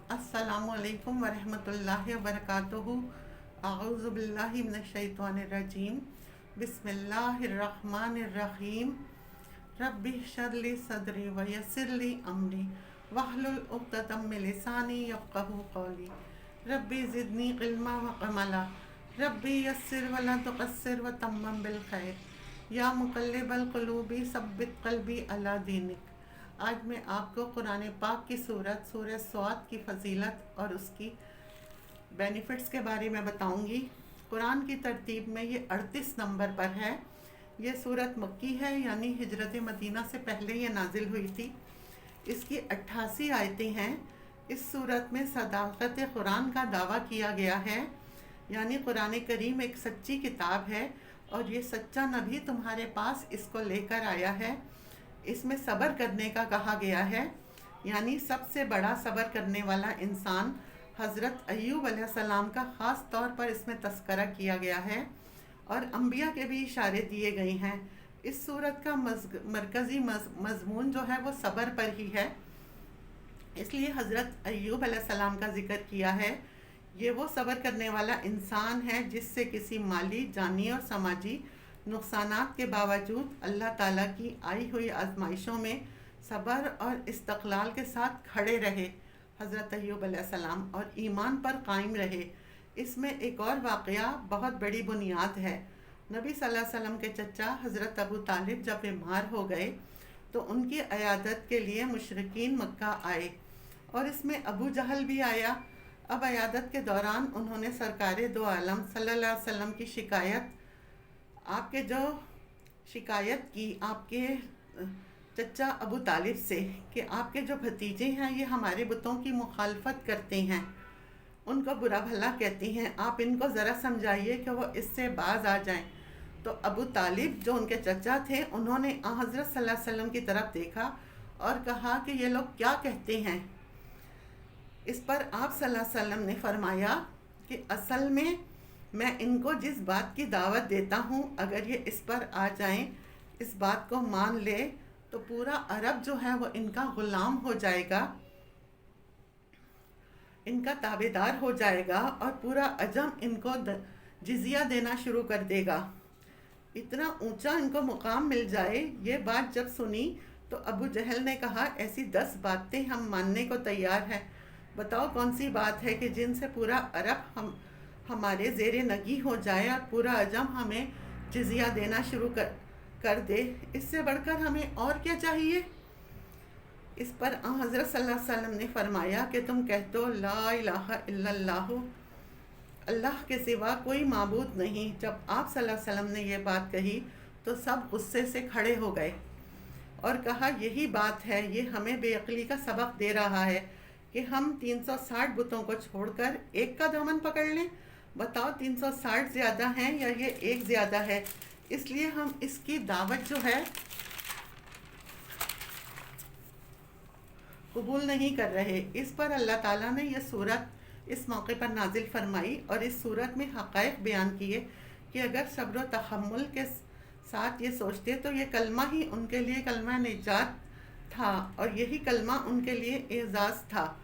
अस्सलामु अलैकुम वरहमतुल्लाहि वबरकातुहू। अऊज़ु बिल्लाहि मिनश्शैतानिर रजीम। बिस्मिल्लाहिर्रहमानिर्रहीम। रब्बि इश्रह ली सदरी व यस्सिर ली अमरी वहलुल उक़्दतम मिन लिसानी यफ़क़हू क़ौली। रब्बि ज़िदनी इल्मा व अमला। रब्बि यस्सिर व ला तुक़स्सिर व तम्मम बिल खैर। या मुक़ल्लिबल क़ुलूबि सब्बित क़ल्बी अला दीनिक। आज मैं आपको कुरान पाक की सूरह स्वाद की फ़जीलत और उसकी बेनिफिट्स के बारे में बताऊंगी। कुरान की तरतीब में ये 38 नंबर पर है। ये सूरत मक्की है, यानी हिजरत मदीना से पहले ये नाजिल हुई थी। इसकी 88 आयतें हैं। इस सूरत में सदाक़त कुरान का दावा किया गया है, यानी कुरान करीम एक सच्ची किताब है और ये सच्चा नबी तुम्हारे पास इसको लेकर आया है। इसमें सब्र करने का कहा गया है, यानी सबसे बड़ा सब्र करने वाला इंसान हज़रत अय्यूब अलैहिस्सलाम का ख़ास तौर पर इसमें तस्करा किया गया है और अम्बिया के भी इशारे दिए गए हैं। इस सूरत का मरकज़ी मज़मून जो है वो सब्र पर ही है, इसलिए हज़रत अय्यूब अलैहिस्सलाम का ज़िक्र किया है। ये वो सब्र करने वाला इंसान है जिससे किसी माली, जानी और समाजी नुकसानात के बावजूद अल्लाह ताला की आई हुई आजमाइशों में सब्र और इस्तक़लाल के साथ खड़े रहे हज़रत अय्यूब अलैहिस्सलाम और ईमान पर कायम रहे। इसमें एक और वाक़या बहुत बड़ी बुनियाद है। नबी सल्लल्लाहु अलैहि वसल्लम के चचा हज़रत अबू तालिब जब बीमार हो गए तो उनकी अयादत के लिए मुशरिकीन मक्का आए और इसमें अबू जहल भी आया। अब अयादत के दौरान उन्होंने सरकार दो आलम सल्लल्लाहु अलैहि वसल्लम की शिकायत की आपके चचा अबू तालिब से कि आपके जो भतीजे हैं ये हमारे बुतों की मुखालफत करते हैं, उनको बुरा भला कहते हैं, आप इनको ज़रा समझाइए कि वो इससे बाज आ जाएं। तो अबू तालिब जो उनके चचा थे उन्होंने हज़रत सल्लल्लाहु अलैहि वसल्लम की तरफ देखा और कहा कि ये लोग क्या कहते हैं। इस पर आप सल्लल्लाहु अलैहि वसल्लम ने फरमाया कि असल में मैं इनको जिस बात की दावत देता हूँ, अगर ये इस पर आ जाएं, इस बात को मान ले, तो पूरा अरब जो है वो इनका ग़ुलाम हो जाएगा, इनका ताबेदार हो जाएगा और पूरा अजम इनको जिजिया देना शुरू कर देगा। इतना ऊंचा इनको मुकाम मिल जाए। ये बात जब सुनी तो अबू जहल ने कहा, ऐसी 10 बातें हम मानने को तैयार हैं, बताओ कौन सी बात है कि जिनसे पूरा अरब हमारे ज़ेरे नगी हो जाए और पूरा अजम हमें जिजिया देना शुरू कर दे। इससे बढ़कर हमें और क्या चाहिए। इस पर हज़रत सल्लल्लाहु अलैहि वसल्लम ने फरमाया कि तुम कह दो ला इलाहा इल्लल्लाह, अल्लाह के सिवा कोई माबूद नहीं। जब आप सल्लल्लाहु अलैहि वसल्लम ने यह बात कही तो सब गुस्से से खड़े हो गए और कहा, यही बात है, ये हमें बेअक्ली का सबक दे रहा है कि हम 360 बुतों को छोड़कर एक का दामन पकड़ लें। बताओ 360 ज़्यादा हैं या ये एक ज़्यादा है। इसलिए हम इसकी दावत जो है कबूल नहीं कर रहे। इस पर अल्लाह ताला ने यह सूरत इस मौके पर नाजिल फरमाई और इस सूरत में हक़ाइक़ बयान किए कि अगर सब्र व तहम्मुल के साथ ये सोचते तो ये कलमा ही उनके लिए कलमा निजात था और यही कलमा उनके लिए एजाज़ था।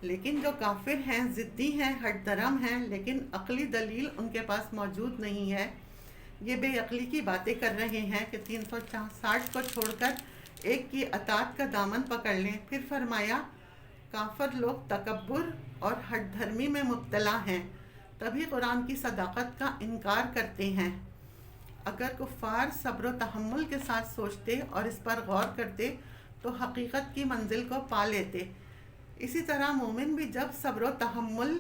लेकिन जो काफिर हैं, ज़िद्दी हैं, हठधर्म हैं, लेकिन अक़ली दलील उनके पास मौजूद नहीं है, ये बेअक़ली की बातें कर रहे हैं कि 360 को छोड़कर एक की अतात का दामन पकड़ लें। फिर फरमाया, काफिर लोग तकब्बुर और हठधर्मी में मुब्तला हैं, तभी कुरान की सदाक़त का इनकार करते हैं। अगर कुफ़ार सब्र व तहम्मुल के साथ सोचते और इस पर गौर करते तो हकीकत की मंजिल को पा लेते। इसी तरह मोमिन भी जब सब्र व तहम्मुल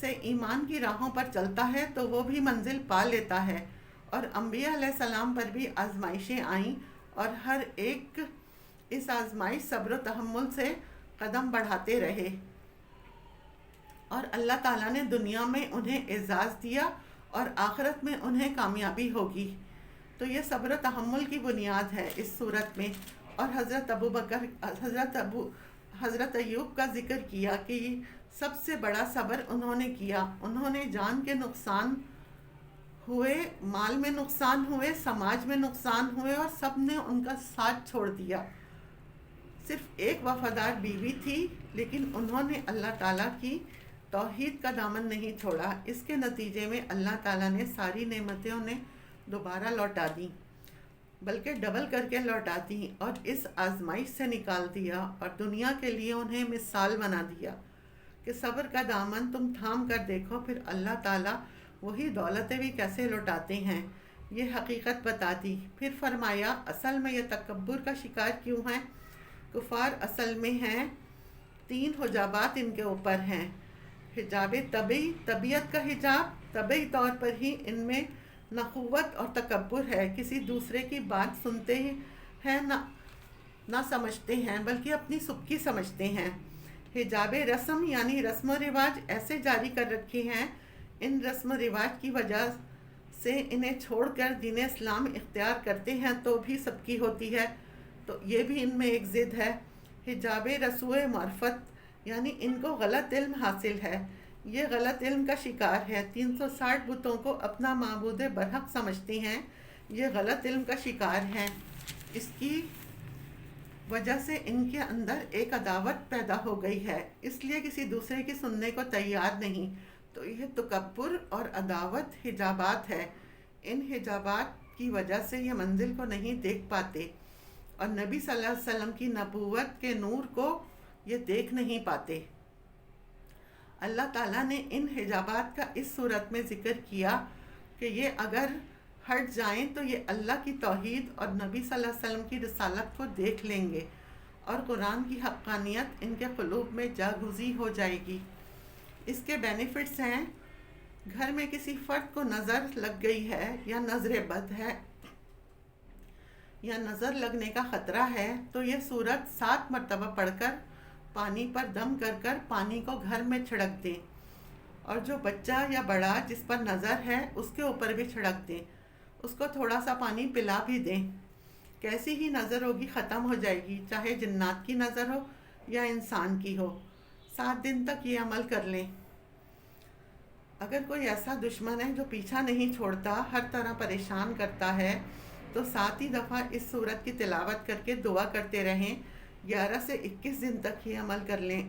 से ईमान की राहों पर चलता है तो वो भी मंजिल पा लेता है। और अम्बिया अलैहिस्सलाम पर भी आजमाइशें आईं और हर एक इस आजमाइश सब्र व तहम्मुल से कदम बढ़ाते रहे और अल्लाह ताला ने दुनिया में उन्हें एजाज़ दिया और आखिरत में उन्हें कामयाबी होगी। तो ये सब्र व तहम्मुल की बुनियाद है इस सूरत में। और हज़रत अय्यूब का ज़िक्र किया कि सबसे बड़ा सब्र उन्होंने किया। उन्होंने जान के नुकसान हुए, माल में नुकसान हुए, समाज में नुकसान हुए और सब ने उनका साथ छोड़ दिया। صرف ایک وفادار بیوی تھی، لیکن انہوں نے اللہ تعالیٰ کی توحید کا دامن نہیں چھوڑا۔ اس کے نتیجے میں اللہ تعالیٰ نے ساری نعمتیں انہیں دوبارہ لوٹا دیں، بلکہ ڈبل کر کے لوٹا دیں، اور اس آزمائش سے نکال دیا، اور دنیا کے لیے انہیں مثال بنا دیا کہ صبر کا دامن تم تھام کر دیکھو، پھر اللہ تعالیٰ وہی دولتیں بھی کیسے لوٹاتے ہیں، یہ حقیقت بتا دی۔ پھر فرمایا اصل میں یہ تکبر کا شکار کیوں ہیں؟ کفار اصل میں ہیں، 3 حجابات ان کے اوپر ہیں۔ حجاب طبعی، طبیعت کا حجاب، طبعی طور پر ہی ان میں نخوت اور تکبر ہے، کسی دوسرے کی بات سنتے ہیں نہ سمجھتے ہیں، بلکہ اپنی سبکی سمجھتے ہیں۔ حجاب رسم یعنی رسم و رواج ایسے جاری کر رکھے ہیں، ان رسم و رواج کی وجہ سے انہیں چھوڑ کر دین اسلام اختیار کرتے ہیں تو بھی سبکی ہوتی ہے، تو یہ بھی ان میں ایک ضد ہے۔ حجاب رسوع معرفت یعنی ان کو غلط علم حاصل ہے، یہ غلط علم کا شکار ہے، 360 بتوں کو اپنا معبود برحق سمجھتے ہیں، یہ غلط علم کا شکار ہیں۔ اس کی وجہ سے ان کے اندر ایک عداوت پیدا ہو گئی ہے، اس لیے کسی دوسرے کی سننے کو تیار نہیں۔ تو یہ تکبر اور عداوت حجابات ہے، ان حجابات کی وجہ سے یہ منزل کو نہیں دیکھ پاتے، اور نبی صلی اللہ علیہ وسلم کی نبوت کے نور کو یہ دیکھ نہیں پاتے۔ اللہ تعالیٰ نے ان حجابات کا اس صورت میں ذکر کیا کہ یہ اگر ہٹ جائیں تو یہ اللہ کی توحید اور نبی صلی اللہ علیہ وسلم کی رسالت کو دیکھ لیں گے، اور قرآن کی حقانیت ان کے قلوب میں جاگزی ہو جائے گی۔ اس کے بینیفٹس ہیں، گھر میں کسی فرد کو نظر لگ گئی ہے یا نظر بد ہے یا نظر لگنے کا خطرہ ہے تو یہ سورت 7 مرتبہ پڑھ کر پانی پر دم کر کر پانی کو گھر میں چھڑک دیں، اور جو بچہ یا بڑا جس پر نظر ہے اس کے اوپر بھی چھڑک دیں، اس کو تھوڑا سا پانی پلا بھی دیں، کیسی ہی نظر ہوگی ختم ہو جائے گی، چاہے جنات کی نظر ہو یا انسان کی ہو۔ 7 دن تک یہ عمل کر لیں۔ اگر کوئی ایسا دشمن ہے جو پیچھا نہیں چھوڑتا، ہر طرح پریشان کرتا ہے، تو 7 ہی دفعہ اس سورت کی تلاوت کر کے دعا کرتے رہیں، 11 سے 21 دن تک یہ عمل کر لیں۔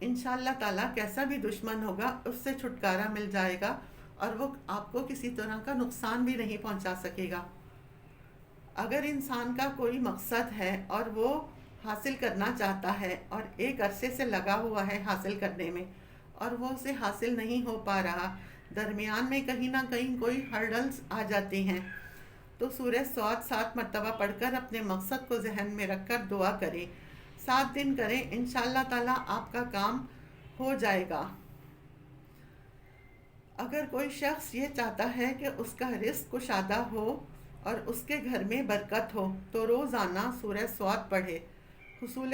انشاءاللہ تعالیٰ کیسا بھی دشمن ہوگا اس سے چھٹکارا مل جائے گا، اور وہ آپ کو کسی طرح کا نقصان بھی نہیں پہنچا سکے گا۔ اگر انسان کا کوئی مقصد ہے اور وہ حاصل کرنا چاہتا ہے اور ایک عرصے سے لگا ہوا ہے حاصل کرنے میں، اور وہ اسے حاصل نہیں ہو پا رہا، درمیان میں کہیں نہ کہیں کوئی ہرڈلز آ جاتے ہیں، تو سورہ صاد 7 مرتبہ پڑھ کر اپنے مقصد کو ذہن میں رکھ کر دعا کریں، 7 دن کریں، انشاءاللہ تعالیٰ آپ کا کام ہو جائے گا۔ اگر کوئی شخص یہ چاہتا ہے کہ اس کا رزق کشادہ ہو اور اس کے گھر میں برکت ہو تو روزانہ سورہ صاد پڑھے۔ حصول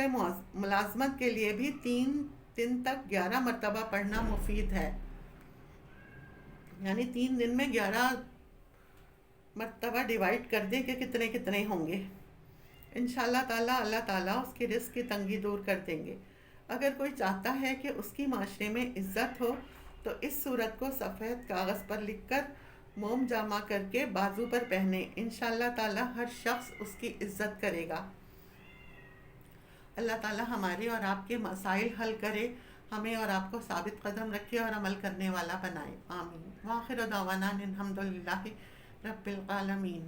ملازمت کے لیے بھی 3 دن تک 11 مرتبہ پڑھنا مفید ہے، یعنی 3 دن میں 11 مرتبہ ڈیوائڈ کر دیں کہ کتنے کتنے ہوں گے، انشاءاللہ تعالیٰ اللہ تعالیٰ اس کی رزق کی تنگی دور کر دیں گے۔ اگر کوئی چاہتا ہے کہ اس کی معاشرے میں عزت ہو تو اس صورت کو سفید کاغذ پر لکھ کر موم جامع کر کے بازو پر پہنے، انشاءاللہ تعالیٰ ہر شخص اس کی عزت کرے گا۔ اللہ تعالیٰ ہمارے اور آپ کے مسائل حل کرے، ہمیں اور آپ کو ثابت قدم رکھے اور عمل کرنے والا بنائے، آمین۔ وآخر دعوانا الحمدللہ رب العالمین۔